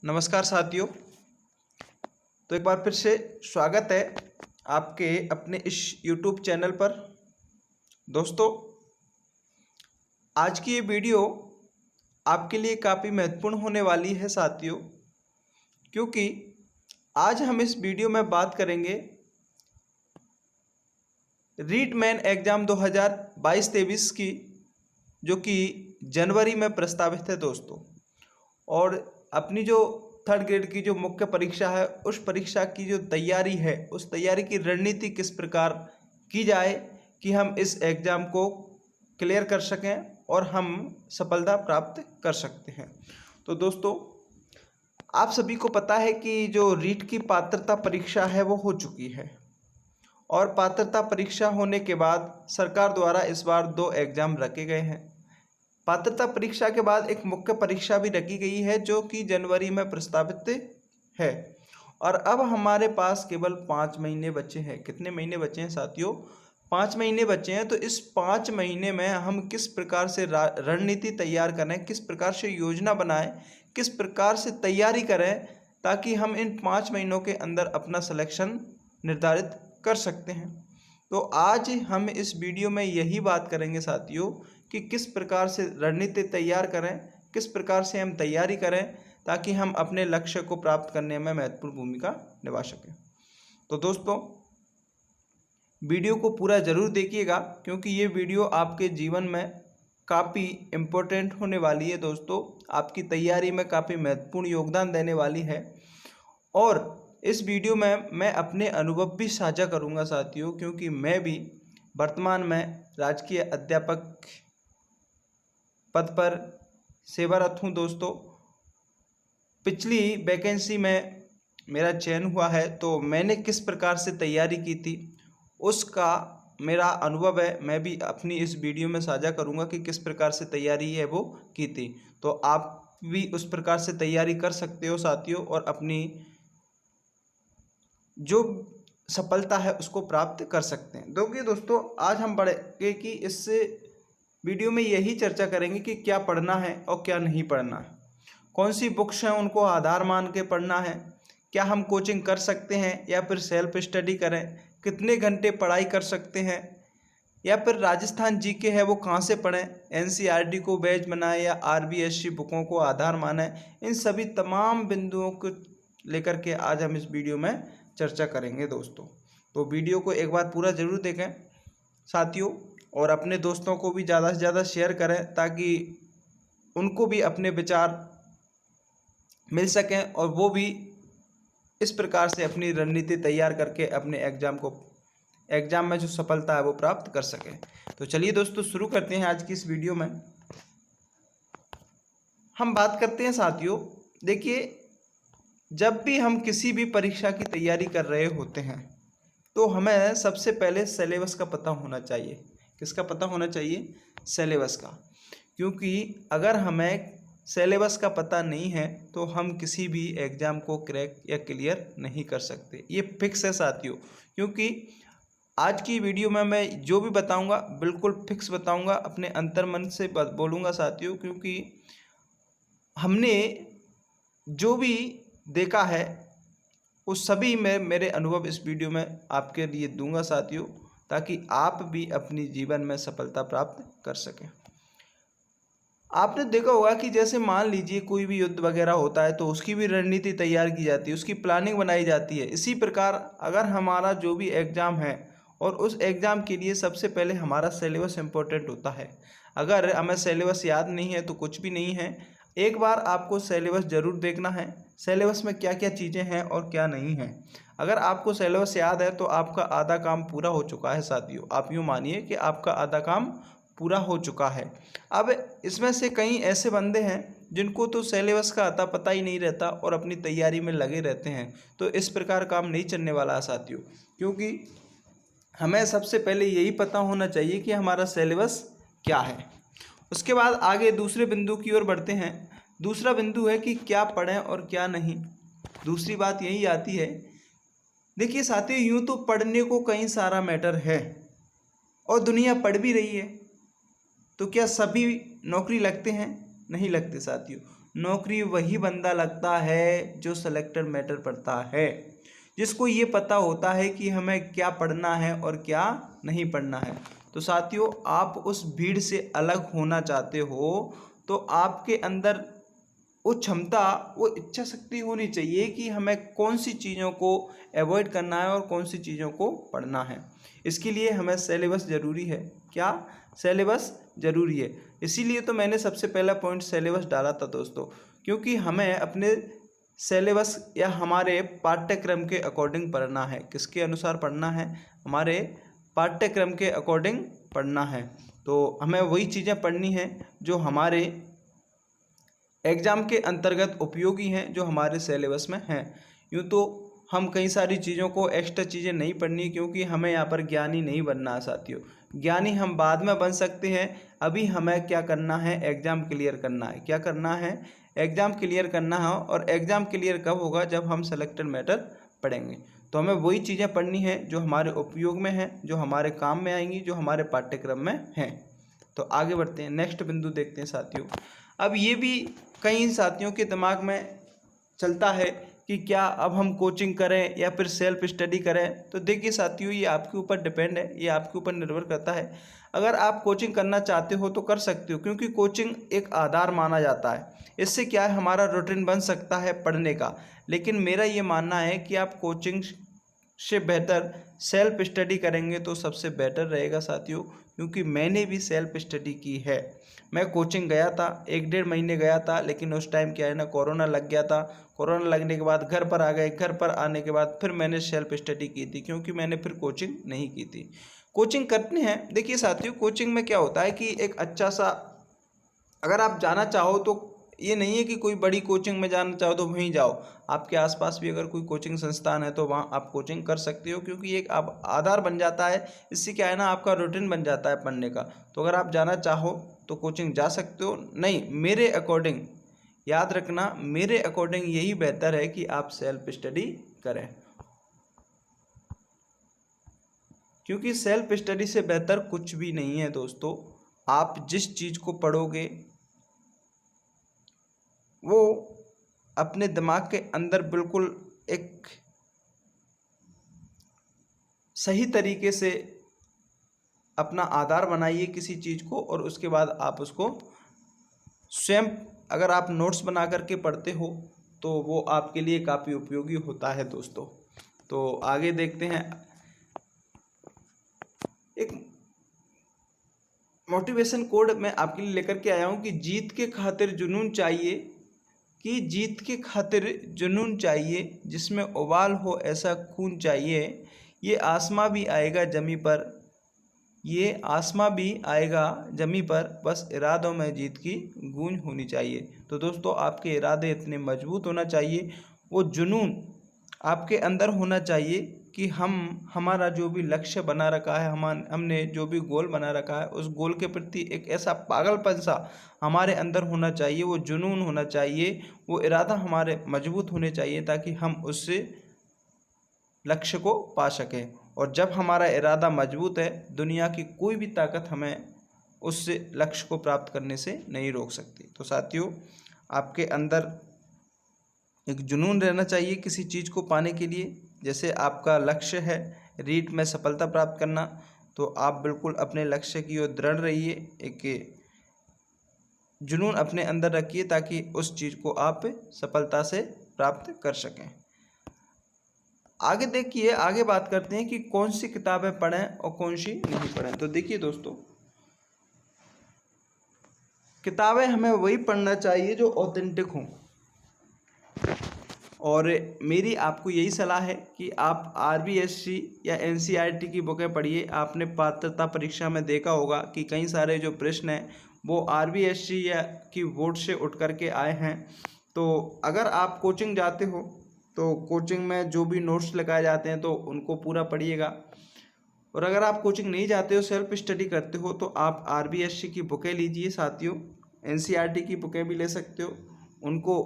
नमस्कार साथियों। तो एक बार फिर से स्वागत है आपके अपने इस YouTube चैनल पर। दोस्तों, आज की ये वीडियो आपके लिए काफ़ी महत्वपूर्ण होने वाली है साथियों, क्योंकि आज हम इस वीडियो में बात करेंगे रीट मेन एग्ज़ाम 2022-23 की, जो कि जनवरी में प्रस्तावित है दोस्तों। और अपनी जो थर्ड ग्रेड की जो मुख्य परीक्षा है, उस परीक्षा की जो तैयारी है, उस तैयारी की रणनीति किस प्रकार की जाए कि हम इस एग्ज़ाम को क्लियर कर सकें और हम सफलता प्राप्त कर सकते हैं। तो दोस्तों, आप सभी को पता है कि जो रीट की पात्रता परीक्षा है वो हो चुकी है, और पात्रता परीक्षा होने के बाद सरकार द्वारा इस बार 2 एग्ज़ाम रखे गए हैं। पात्रता परीक्षा के बाद एक मुख्य परीक्षा भी रखी गई है, जो कि जनवरी में प्रस्तावित है। और अब हमारे पास केवल 5 महीने बचे हैं। कितने महीने बचे हैं साथियों? 5 महीने बचे हैं। तो इस 5 महीने में हम किस प्रकार से रणनीति तैयार करें, किस प्रकार से योजना बनाएं, किस प्रकार से तैयारी करें, ताकि हम इन 5 महीनों के अंदर अपना सिलेक्शन निर्धारित कर सकते हैं। तो आज हम इस वीडियो में यही बात करेंगे साथियों कि किस प्रकार से रणनीति तैयार करें, किस प्रकार से हम तैयारी करें, ताकि हम अपने लक्ष्य को प्राप्त करने में महत्वपूर्ण भूमिका निभा सकें। तो दोस्तों, वीडियो को पूरा ज़रूर देखिएगा, क्योंकि ये वीडियो आपके जीवन में काफ़ी इम्पोर्टेंट होने वाली है दोस्तों। आपकी तैयारी में काफ़ी महत्वपूर्ण योगदान देने वाली है। और इस वीडियो में मैं अपने अनुभव भी साझा करूंगा साथियों, क्योंकि मैं भी वर्तमान में राजकीय अध्यापक पद पर सेवारत हूँ दोस्तों। पिछली वैकेंसी में मेरा चयन हुआ है, तो मैंने किस प्रकार से तैयारी की थी उसका मेरा अनुभव है। मैं भी अपनी इस वीडियो में साझा करूंगा कि किस प्रकार से तैयारी है वो की थी। तो आप भी उस प्रकार से तैयारी कर सकते हो साथियों, और अपनी जो सफलता है उसको प्राप्त कर सकते हैं। क्योंकि दोस्तों, आज हम पढ़ेंगे कि इस वीडियो में यही चर्चा करेंगे कि क्या पढ़ना है और क्या नहीं पढ़ना है, कौन सी बुक्स हैं उनको आधार मान के पढ़ना है, क्या हम कोचिंग कर सकते हैं या फिर सेल्फ स्टडी करें, कितने घंटे पढ़ाई कर सकते हैं, या फिर राजस्थान जीके है वो कहाँ से पढ़ें, एनसीईआरटी को बेस बनाएं या आरबीएससी बुकों को आधार मानें। इन सभी तमाम बिंदुओं को लेकर के आज हम इस वीडियो में चर्चा करेंगे दोस्तों। तो वीडियो को एक बार पूरा ज़रूर देखें साथियों, और अपने दोस्तों को भी ज़्यादा से ज़्यादा शेयर करें, ताकि उनको भी अपने विचार मिल सकें और वो भी इस प्रकार से अपनी रणनीति तैयार करके अपने एग्ज़ाम में जो सफलता है वो प्राप्त कर सकें। तो चलिए दोस्तों, शुरू करते हैं आज की इस वीडियो में। हम बात करते हैं साथियों, देखिए, जब भी हम किसी भी परीक्षा की तैयारी कर रहे होते हैं तो हमें सबसे पहले सिलेबस का पता होना चाहिए। किसका पता होना चाहिए? सिलेबस का। क्योंकि अगर हमें सिलेबस का पता नहीं है तो हम किसी भी एग्ज़ाम को क्रैक या क्लियर नहीं कर सकते। ये फिक्स है साथियों। क्योंकि आज की वीडियो में मैं जो भी बताऊंगा बिल्कुल फिक्स बताऊंगा, अपने अंतर्मन से बोलूँगा साथियों, क्योंकि हमने जो भी देखा है उस सभी में मेरे अनुभव इस वीडियो में आपके लिए दूंगा साथियों, ताकि आप भी अपनी जीवन में सफलता प्राप्त कर सकें। आपने देखा होगा कि जैसे मान लीजिए कोई भी युद्ध वगैरह होता है तो उसकी भी रणनीति तैयार की जाती है, उसकी प्लानिंग बनाई जाती है। इसी प्रकार अगर हमारा जो भी एग्ज़ाम है और उस एग्ज़ाम के लिए सबसे पहले हमारा सिलेबस इम्पोर्टेंट होता है। अगर हमें सिलेबस याद नहीं है तो कुछ भी नहीं है। एक बार आपको सिलेबस ज़रूर देखना है, सिलेबस में क्या क्या चीज़ें हैं और क्या नहीं हैं। अगर आपको सिलेबस याद है तो आपका आधा काम पूरा हो चुका है साथियों। आप यूँ मानिए कि आपका आधा काम पूरा हो चुका है। अब इसमें से कई ऐसे बंदे हैं जिनको तो सिलेबस का अता पता ही नहीं रहता और अपनी तैयारी में लगे रहते हैं। तो इस प्रकार काम नहीं चलने वाला है साथियों, क्योंकि हमें सबसे पहले यही पता होना चाहिए कि हमारा सिलेबस क्या है। उसके बाद आगे दूसरे बिंदु की ओर बढ़ते हैं। दूसरा बिंदु है कि क्या पढ़ें और क्या नहीं। दूसरी बात यही आती है, देखिए साथियों, यूँ तो पढ़ने को कई सारा मैटर है और दुनिया पढ़ भी रही है। तो क्या सभी नौकरी लगते हैं? नहीं लगते साथियों। नौकरी वही बंदा लगता है जो सेलेक्टेड मैटर पढ़ता है, जिसको ये पता होता है कि हमें क्या पढ़ना है और क्या नहीं पढ़ना है। तो साथियों, आप उस भीड़ से अलग होना चाहते हो तो आपके अंदर वो क्षमता, वो इच्छा शक्ति होनी चाहिए कि हमें कौन सी चीज़ों को अवॉइड करना है और कौन सी चीज़ों को पढ़ना है। इसके लिए हमें सिलेबस ज़रूरी है। क्या? सिलेबस ज़रूरी है। इसीलिए तो मैंने सबसे पहला पॉइंट सिलेबस डाला था दोस्तों, क्योंकि हमें अपने सिलेबस या हमारे पाठ्यक्रम के अकॉर्डिंग पढ़ना है। किसके अनुसार पढ़ना है? हमारे पाठ्यक्रम के अकॉर्डिंग पढ़ना है। तो हमें वही चीज़ें पढ़नी हैं जो हमारे एग्ज़ाम के अंतर्गत उपयोगी हैं, जो हमारे सिलेबस में हैं। यूँ तो हम कई सारी चीज़ों को, एक्स्ट्रा चीज़ें नहीं पढ़नी, क्योंकि हमें यहाँ पर ज्ञानी नहीं बनना है साथियों। ज्ञानी हम बाद में बन सकते हैं। अभी हमें क्या करना है? एग्ज़ाम क्लियर करना है। क्या करना है? एग्ज़ाम क्लियर करना है। और एग्ज़ाम क्लियर कब होगा? जब हम सेलेक्टेड मैटर पढ़ेंगे। तो हमें वही चीज़ें पढ़नी है जो हमारे उपयोग में हैं, जो हमारे काम में आएंगी, जो हमारे पाठ्यक्रम में हैं। तो आगे बढ़ते हैं, नेक्स्ट बिंदु देखते हैं साथियों। अब ये भी कई साथियों के दिमाग में चलता है कि क्या अब हम कोचिंग करें या फिर सेल्फ स्टडी करें। तो देखिए साथियों, ये आपके ऊपर डिपेंड है, ये आपके ऊपर निर्भर करता है। अगर आप कोचिंग करना चाहते हो तो कर सकते हो, क्योंकि कोचिंग एक आधार माना जाता है। इससे क्या है, हमारा रूटीन बन सकता है पढ़ने का। लेकिन मेरा ये मानना है कि आप कोचिंग से बेहतर सेल्फ स्टडी करेंगे तो सबसे बेटर रहेगा साथियों, क्योंकि मैंने भी सेल्फ स्टडी की है। मैं कोचिंग गया था, 1-1.5 महीने गया था, लेकिन उस टाइम क्या है ना, कोरोना लग गया था। कोरोना लगने के बाद घर पर आ गए। घर पर आने के बाद फिर मैंने सेल्फ स्टडी की थी, क्योंकि मैंने फिर कोचिंग नहीं की थी। कोचिंग करते हैं। देखिए साथियों, कोचिंग में क्या होता है कि एक अच्छा सा, अगर आप जाना चाहो तो ये नहीं है कि कोई बड़ी कोचिंग में जाना चाहो तो वहीं जाओ। आपके आसपास भी अगर कोई कोचिंग संस्थान है तो वहाँ आप कोचिंग कर सकते हो, क्योंकि एक आप आधार बन जाता है। इससे क्या है ना, आपका रूटीन बन जाता है पढ़ने का। तो अगर आप जाना चाहो तो कोचिंग जा सकते हो। नहीं, मेरे अकॉर्डिंग, याद रखना, मेरे अकॉर्डिंग यही बेहतर है कि आप सेल्फ स्टडी करें, क्योंकि सेल्फ स्टडी से बेहतर कुछ भी नहीं है दोस्तों। आप जिस चीज़ को पढ़ोगे वो अपने दिमाग के अंदर बिल्कुल एक सही तरीके से अपना आधार बनाइए किसी चीज़ को, और उसके बाद आप उसको स्वयं, अगर आप नोट्स बना करके पढ़ते हो तो वो आपके लिए काफ़ी उपयोगी होता है दोस्तों। तो आगे देखते हैं। एक मोटिवेशन कोड मैं आपके लिए लेकर के आया हूँ कि जीत के खातिर जुनून चाहिए, कि जीत के खातिर जुनून चाहिए, जिसमें उबाल हो ऐसा खून चाहिए। ये आसमां भी आएगा जमी पर, ये आसमां भी आएगा जमी पर, बस इरादों में जीत की गूंज होनी चाहिए। तो दोस्तों, आपके इरादे इतने मजबूत होना चाहिए, वो जुनून आपके अंदर होना चाहिए कि हमारा जो भी लक्ष्य बना रखा है, हमने जो भी गोल बना रखा है, उस गोल के प्रति एक ऐसा पागलपन सा हमारे अंदर होना चाहिए, वो जुनून होना चाहिए, वो इरादा हमारे मजबूत होने चाहिए, ताकि हम उससे लक्ष्य को पा सकें। और जब हमारा इरादा मजबूत है, दुनिया की कोई भी ताकत हमें उस लक्ष्य को प्राप्त करने से नहीं रोक सकती। तो साथियों, आपके अंदर एक जुनून रहना चाहिए किसी चीज़ को पाने के लिए। जैसे आपका लक्ष्य है रीट में सफलता प्राप्त करना, तो आप बिल्कुल अपने लक्ष्य की ओर दृढ़ रहिए, एक जुनून अपने अंदर रखिए, ताकि उस चीज़ को आप सफलता से प्राप्त कर सकें। आगे देखिए, आगे बात करते हैं कि कौन सी किताबें पढ़ें और कौन सी नहीं पढ़ें। तो देखिए दोस्तों, किताबें हमें वही पढ़ना चाहिए जो ऑथेंटिक हों। और मेरी आपको यही सलाह है कि आप RBSC या NCERT की बुकें पढ़िए। आपने पात्रता परीक्षा में देखा होगा कि कई सारे जो प्रश्न हैं वो RBSC या की बोर्ड से उठ करके आए हैं। तो अगर आप कोचिंग जाते हो तो कोचिंग में जो भी नोट्स लगाए जाते हैं तो उनको पूरा पढ़िएगा। और अगर आप कोचिंग नहीं जाते हो, सेल्फ स्टडी करते हो, तो आप RBSC की बुकें लीजिए साथियों, NCERT की बुकें भी ले सकते हो, उनको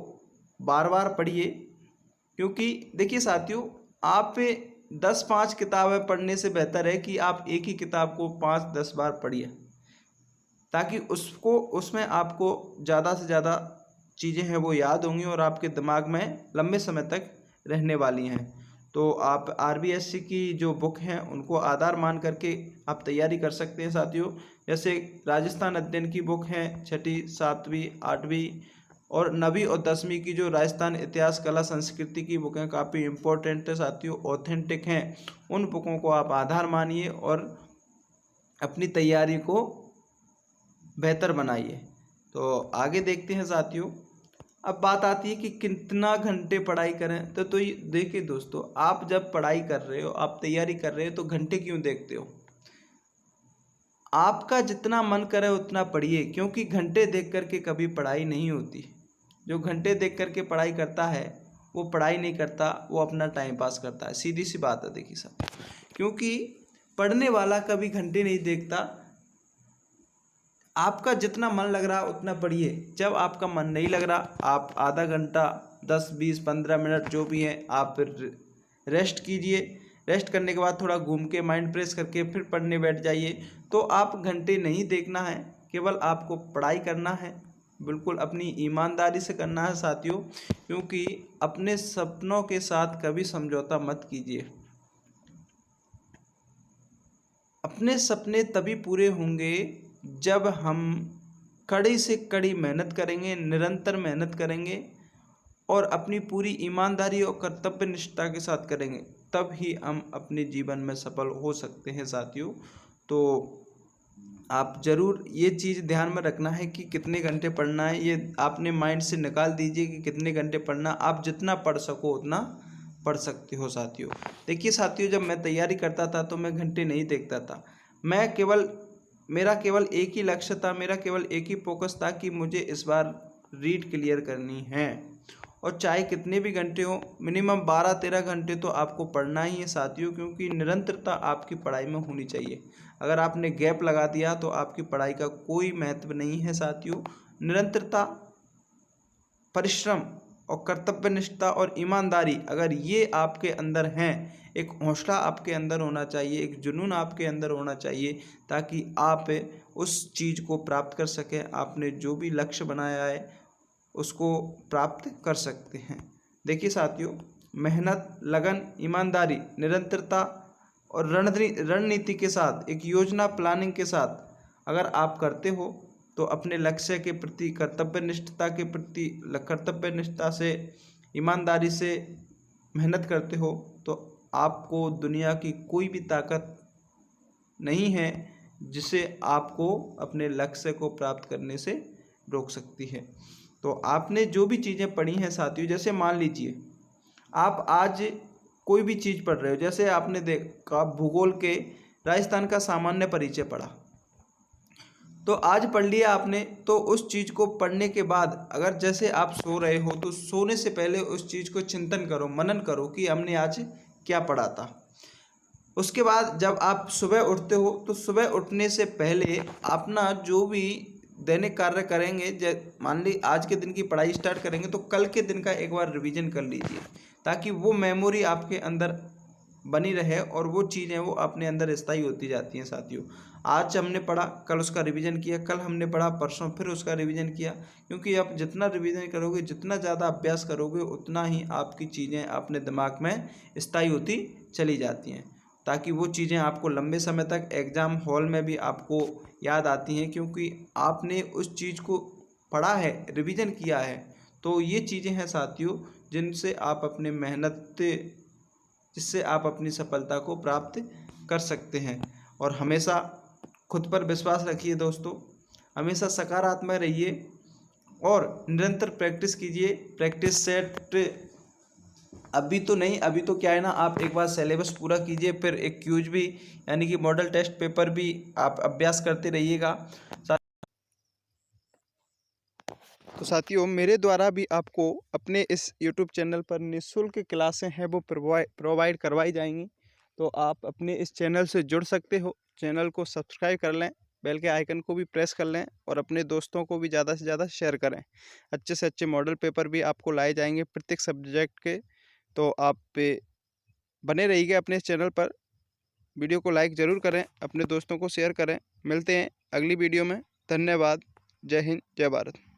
बार बार पढ़िए। क्योंकि देखिए साथियों, आप 10-5 किताबें पढ़ने से बेहतर है कि आप एक ही किताब को 5-10 बार पढ़िए। ताकि उसमें आपको ज़्यादा से ज़्यादा चीज़ें हैं वो याद होंगी और आपके दिमाग में लंबे समय तक रहने वाली हैं। तो आप आरबीएससी की जो बुक हैं उनको आधार मान करके आप तैयारी कर सकते हैं साथियों। जैसे राजस्थान अध्ययन की बुक हैं 6ठी 7वीं 8वीं और 9वीं और 10वीं की जो राजस्थान इतिहास कला संस्कृति की बुकें काफ़ी इम्पोर्टेंट है साथियों, ऑथेंटिक हैं। उन बुकों को आप आधार मानिए और अपनी तैयारी को बेहतर बनाइए। तो आगे देखते हैं साथियों। अब बात आती है कि कितना घंटे पढ़ाई करें। तो ये देखिए दोस्तों, आप जब पढ़ाई कर रहे हो, आप तैयारी कर रहे हो तो घंटे क्यों देखते हो? आपका जितना मन करे उतना पढ़िए, क्योंकि घंटे देख करके कभी पढ़ाई नहीं होती। जो घंटे देख करके पढ़ाई करता है वो पढ़ाई नहीं करता, वो अपना टाइम पास करता है। सीधी सी बात है देखिए साहब, क्योंकि पढ़ने वाला कभी घंटे नहीं देखता। आपका जितना मन लग रहा उतना पढ़िए। जब आपका मन नहीं लग रहा, आप आधा घंटा 10 20 15 मिनट जो भी है आप फिर रेस्ट कीजिए। रेस्ट करने के बाद थोड़ा घूम के माइंड फ्रेश करके फिर पढ़ने बैठ जाइए। तो आप घंटे नहीं देखना है, केवल आपको पढ़ाई करना है, बिल्कुल अपनी ईमानदारी से करना है साथियों। क्योंकि अपने सपनों के साथ कभी समझौता मत कीजिए। अपने सपने तभी पूरे होंगे जब हम कड़ी से कड़ी मेहनत करेंगे, निरंतर मेहनत करेंगे और अपनी पूरी ईमानदारी और कर्तव्य निष्ठा के साथ करेंगे, तब ही हम अपने जीवन में सफल हो सकते हैं साथियों। तो आप ज़रूर ये चीज़ ध्यान में रखना है कि कितने घंटे पढ़ना है, ये आपने माइंड से निकाल दीजिए कि कितने घंटे पढ़ना। आप जितना पढ़ सको उतना पढ़ सकते हो साथियों। देखिए साथियों, जब मैं तैयारी करता था तो मैं घंटे नहीं देखता था। मेरा केवल एक ही लक्ष्य था, मेरा केवल एक ही फोकस था कि मुझे इस बार रीड क्लियर करनी है। और चाहे कितने भी घंटे हो, मिनिमम 12-13 घंटे तो आपको पढ़ना ही है साथियों, क्योंकि निरंतरता आपकी पढ़ाई में होनी चाहिए। अगर आपने गैप लगा दिया तो आपकी पढ़ाई का कोई महत्व नहीं है साथियों। निरंतरता, परिश्रम और कर्तव्यनिष्ठा और ईमानदारी, अगर ये आपके अंदर हैं, एक हौसला आपके अंदर होना चाहिए, एक जुनून आपके अंदर होना चाहिए, ताकि आप उस चीज़ को प्राप्त कर सकें। आपने जो भी लक्ष्य बनाया है उसको प्राप्त कर सकते हैं। देखिए साथियों, मेहनत, लगन, ईमानदारी, निरंतरता और रणनीति के साथ, एक योजना प्लानिंग के साथ अगर आप करते हो तो अपने लक्ष्य के प्रति कर्तव्य निष्ठा से, ईमानदारी से मेहनत करते हो, तो आपको दुनिया की कोई भी ताकत नहीं है जिसे आपको अपने लक्ष्य को प्राप्त करने से रोक सकती है। तो आपने जो भी चीज़ें पढ़ी हैं साथियों, जैसे मान लीजिए आप आज कोई भी चीज़ पढ़ रहे हो, जैसे आपने देखा भूगोल के राजस्थान का सामान्य परिचय पढ़ा, तो आज पढ़ लिया आपने। तो उस चीज़ को पढ़ने के बाद अगर जैसे आप सो रहे हो तो सोने से पहले उस चीज़ को चिंतन करो, मनन करो कि हमने आज क्या पढ़ा था। उसके बाद जब आप सुबह उठते हो तो सुबह उठने से पहले अपना जो भी दैनिक कार्य करेंगे, मान ली आज के दिन की पढ़ाई स्टार्ट करेंगे तो कल के दिन का एक बार रिवीजन कर लीजिए, ताकि वो मेमोरी आपके अंदर बनी रहे और वो चीज़ें वो अपने अंदर स्थायी होती जाती हैं साथियों। आज हमने पढ़ा, कल उसका रिवीजन किया, कल हमने पढ़ा, परसों फिर उसका रिवीजन किया। क्योंकि आप जितना रिवीजन करोगे, जितना ज़्यादा अभ्यास करोगे, उतना ही आपकी चीज़ें अपने दिमाग में स्थायी होती चली जाती हैं, ताकि वो चीज़ें आपको लंबे समय तक एग्ज़ाम हॉल में भी आपको याद आती हैं, क्योंकि आपने उस चीज़ को पढ़ा है, रिवीजन किया है। तो ये चीज़ें हैं साथियों जिनसे आप अपने जिससे आप अपनी सफलता को प्राप्त कर सकते हैं। और हमेशा खुद पर विश्वास रखिए दोस्तों, हमेशा सकारात्मक रहिए और निरंतर प्रैक्टिस कीजिए। प्रैक्टिस सेट अभी तो नहीं, अभी तो क्या है ना, आप एक बार सिलेबस पूरा कीजिए, फिर एक क्यूज भी यानी कि मॉडल टेस्ट पेपर भी आप अभ्यास करते रहिएगा। तो साथियों, मेरे द्वारा भी आपको अपने इस यूट्यूब चैनल पर निःशुल्क क्लासें हैं वो प्रोवाइड करवाई जाएंगी। तो आप अपने इस चैनल से जुड़ सकते हो। चैनल को सब्सक्राइब कर लें, बेल के आइकन को भी प्रेस कर लें और अपने दोस्तों को भी ज़्यादा से ज़्यादा शेयर करें। अच्छे से अच्छे मॉडल पेपर भी आपको लाए जाएंगे प्रत्येक सब्जेक्ट के। तो आप बने रहिए अपने इस चैनल पर। वीडियो को लाइक ज़रूर करें, अपने दोस्तों को शेयर करें। मिलते हैं अगली वीडियो में। धन्यवाद। जय हिंद, जय भारत।